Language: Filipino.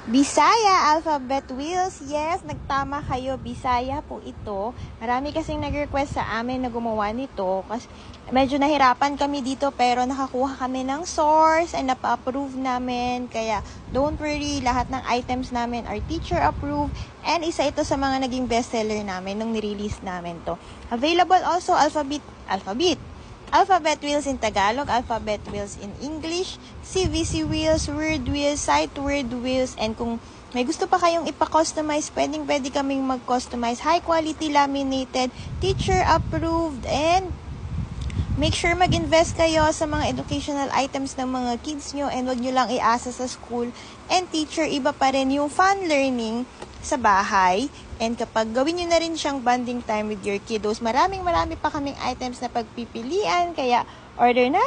Bisaya Alphabet Wheels. Yes, nagtama kayo. Bisaya po ito. Marami kasing nag-request sa amin na gumawa nito. Kasi medyo nahirapan kami dito pero nakakuha kami ng source and napa-approve namin. Kaya don't worry, lahat ng items namin are teacher approved. And isa ito sa mga naging bestseller namin nung nirelease namin to. Available also Alphabet Wheels in Tagalog, Alphabet Wheels in English, CVC Wheels, Word Wheels, Sight Word Wheels, and kung may gusto pa kayong ipa-customize, pwede kaming mag-customize. High quality laminated, teacher approved, and make sure mag-invest kayo sa mga educational items ng mga kids nyo and wag nyo lang iasa sa school and teacher. Iba pa rin yung fun learning sa bahay. And kapag gawin nyo na rin siyang bonding time with your kiddos, marami pa kaming items na pagpipilian. Kaya order na!